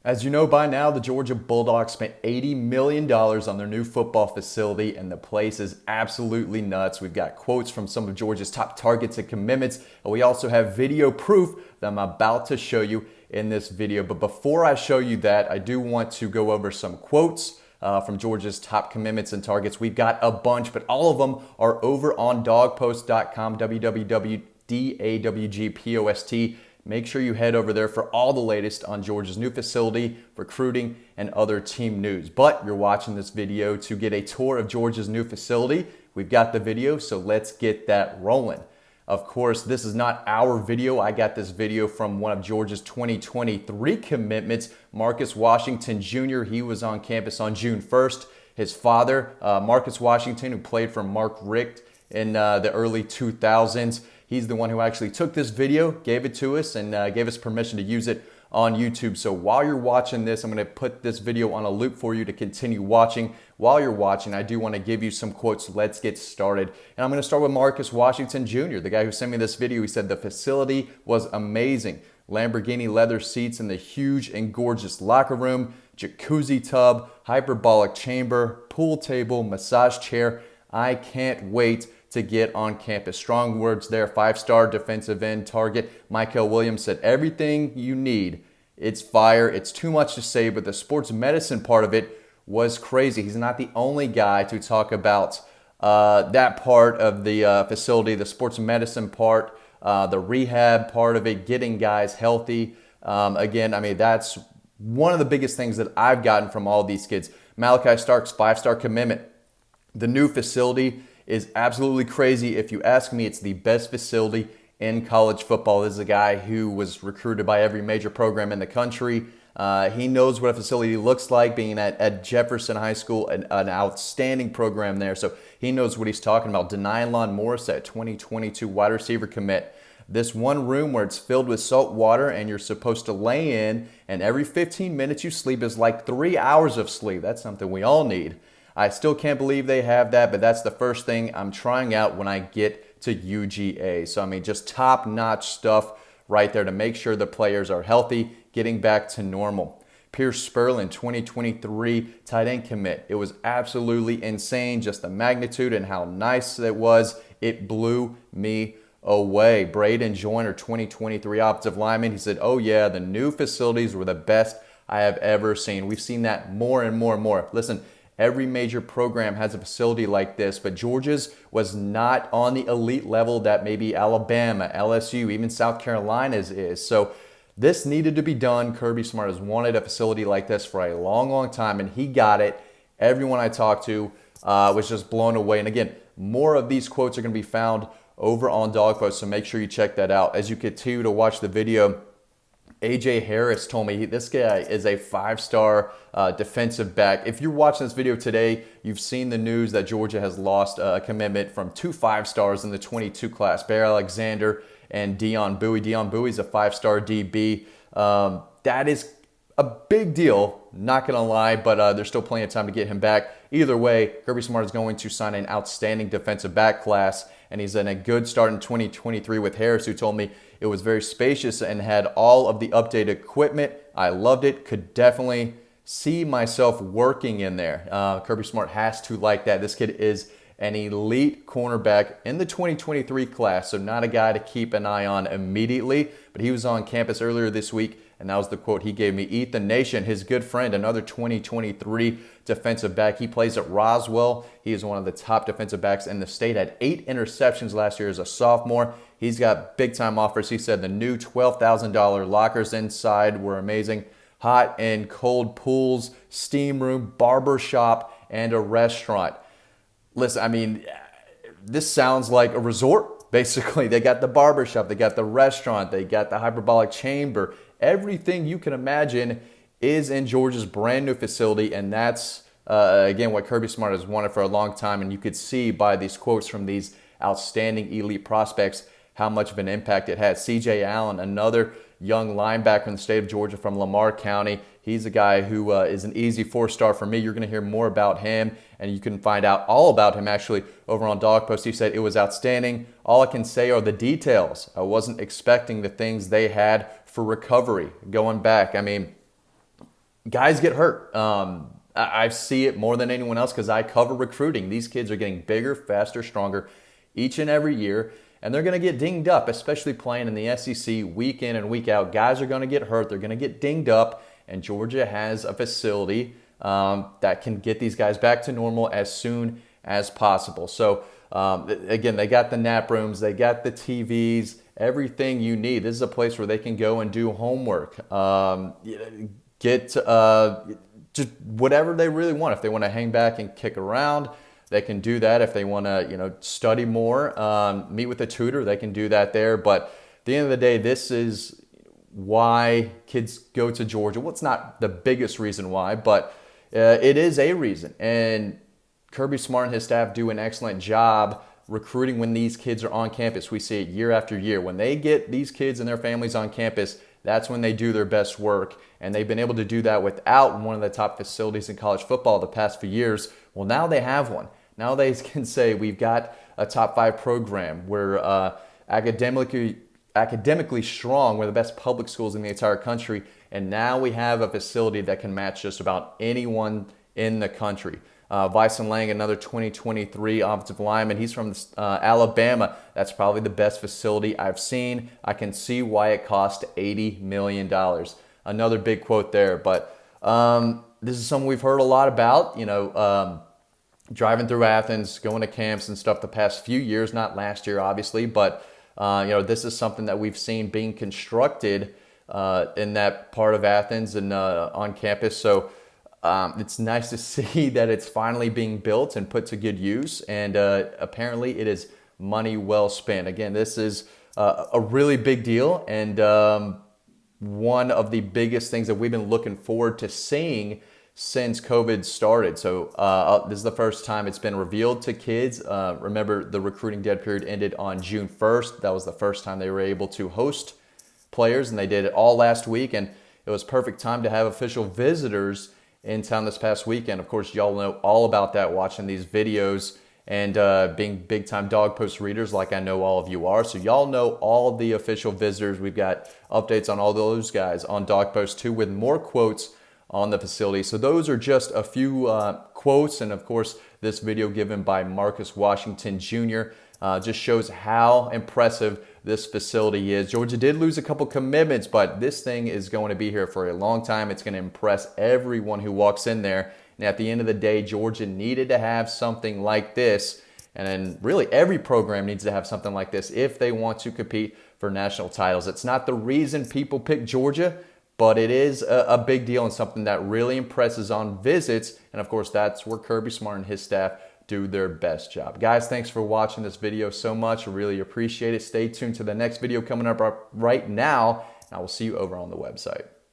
As you know by now, the Georgia Bulldogs spent $80 million on their new football facility, and the place is absolutely nuts. We've got quotes from some of Georgia's top targets and commitments, and we also have video proof that I'm about to show you in this video. But before I show you that, I do want to go over some quotes from Georgia's top commitments and targets. We've got a bunch, but all of them are over on dawgpost.com, www.dawgpost. Make sure you head over there for all the latest on Georgia's new facility, recruiting, and other team news. But you're watching this video to get a tour of Georgia's new facility. We've got the video, so let's get that rolling. Of course, this is not our video. I got this video from one of Georgia's 2023 commitments, Marcus Washington Jr. He was on campus on June 1st. His father, Marcus Washington, who played for Mark Richt in the early 2000s, he's the one who actually took this video, gave it to us, and gave us permission to use it on YouTube. So while you're watching this, I'm going to put this video on a loop for you to continue watching. While you're watching, I do want to give you some quotes. Let's get started. And I'm going to start with Marcus Washington Jr., the guy who sent me this video. He said the facility was amazing. Lamborghini leather seats in the huge and gorgeous locker room, jacuzzi tub, hyperbolic chamber, pool table, massage chair. I can't wait to get on campus. Strong words there. 5-star defensive end target. Michael Williams said everything you need. It's fire. It's too much to say, but the sports medicine part of it was crazy. He's not the only guy to talk about that part of the facility, the sports medicine part, the rehab part of it, getting guys healthy. Again, I mean, that's one of the biggest things that I've gotten from all these kids. Malachi Stark's 5-star commitment. The new facility is absolutely crazy. If you ask me, it's the best facility in college football. This is a guy who was recruited by every major program in the country. He knows what a facility looks like, being at Jefferson High School, an outstanding program there. So he knows what he's talking about. Denylon Morris at 2022 wide receiver commit. This one room where it's filled with salt water and you're supposed to lay in, and every 15 minutes you sleep is like 3 hours of sleep. That's something we all need. I still can't believe they have that, but that's the first thing I'm trying out when I get to UGA. So, I mean, just top-notch stuff right there to make sure the players are healthy, getting back to normal. Pierce Sperlin, 2023 tight end commit. It was absolutely insane, just the magnitude and how nice it was. It blew me away. Braden Joyner, 2023 offensive lineman. He said, oh yeah, the new facilities were the best I have ever seen. We've seen that more and more and more. Listen, every major program has a facility like this, but Georgia's was not on the elite level that maybe Alabama, LSU, even South Carolina's is. So this needed to be done. Kirby Smart has wanted a facility like this for a long, long time, and he got it. Everyone I talked to was just blown away. And again, more of these quotes are going to be found over on Dawg Post, so make sure you check that out. As you continue to watch the video, AJ Harris told me this guy is a 5-star defensive back. If you're watching this video today, you've seen the news that Georgia has lost a commitment from 2 5-stars in the 22 class, Bear Alexander and Dion Bowie. Dion Bowie's a 5-star DB. That is a big deal, not going to lie, but there's still plenty of time to get him back. Either way, Kirby Smart is going to sign an outstanding defensive back class, and he's in a good start in 2023 with Harris, who told me it was very spacious and had all of the updated equipment. I loved it. Could definitely see myself working in there. Kirby Smart has to like that. This kid is an elite cornerback in the 2023 class, so not a guy to keep an eye on immediately, but he was on campus earlier this week, and that was the quote he gave me. Ethan Nation, his good friend, another 2023 defensive back. He plays at Roswell. He is one of the top defensive backs in the state. Had 8 interceptions last year as a sophomore. He's got big-time offers. He said the new $12,000 lockers inside were amazing. Hot and cold pools, steam room, barber shop, and a restaurant. Listen, I mean, this sounds like a resort, basically. They got the barber shop, they got the restaurant, they got the hyperbolic chamber. Everything you can imagine is in Georgia's brand new facility, and that's, again, what Kirby Smart has wanted for a long time, and you could see by these quotes from these outstanding elite prospects how much of an impact it had. CJ Allen, another young linebacker in the state of Georgia from Lamar County. He's a guy who is an easy 4-star for me. You're going to hear more about him, and you can find out all about him actually over on Dawg Post. He said it was outstanding. All I can say are the details. I wasn't expecting the things they had for recovery going back. I mean, guys get hurt. I see it more than anyone else because I cover recruiting. These kids are getting bigger, faster, stronger each and every year, and they're going to get dinged up, especially playing in the SEC week in and week out. Guys are going to get hurt. They're going to get dinged up, and Georgia has a facility that can get these guys back to normal as soon as possible. So, again, they got the nap rooms, they got the TVs, everything you need. This is a place where they can go and do homework, get just whatever they really want. If they want to hang back and kick around, they can do that. If they want to, study more, meet with a tutor, they can do that there. But at the end of the day, this is why kids go to Georgia. Well, it's not the biggest reason why, but it is a reason. And Kirby Smart and his staff do an excellent job recruiting when these kids are on campus. We see it year after year. When they get these kids and their families on campus, that's when they do their best work. And they've been able to do that without one of the top facilities in college football the past few years. Well, now they have one. Now they can say we've got a top 5 program. We're academically strong. We're the best public schools in the entire country. And now we have a facility that can match just about anyone in the country. Vyson Lang, another 2023 offensive lineman. He's from Alabama. That's probably the best facility I've seen. I can see why it cost $80 million. Another big quote there. But this is something we've heard a lot about, driving through Athens, going to camps and stuff the past few years, not last year, obviously. But, this is something that we've seen being constructed in that part of Athens and on campus. So it's nice to see that it's finally being built and put to good use, and apparently it is money well spent. Again, this is a really big deal, and one of the biggest things that we've been looking forward to seeing since COVID started. So this is the first time it's been revealed to kids. Remember, the recruiting dead period ended on June 1st. That was the first time they were able to host players, and they did it all last week, and it was perfect time to have official visitors in town this past weekend. Of course, y'all know all about that watching these videos and being big-time Dawg Post readers like I know all of you are. So y'all know all of the official visitors. We've got updates on all those guys on Dawg Post too, with more quotes on the facility. So those are just a few quotes, and of course, this video given by Marcus Washington Jr. Just shows how impressive this facility is. Georgia did lose a couple commitments, but this thing is going to be here for a long time. It's going to impress everyone who walks in there. And at the end of the day, Georgia needed to have something like this. And then really every program needs to have something like this if they want to compete for national titles. It's not the reason people pick Georgia, but it is a big deal and something that really impresses on visits. And of course, that's where Kirby Smart and his staff do their best job. Guys, thanks for watching this video so much. I really appreciate it. Stay tuned to the next video coming up right now, and I will see you over on the website.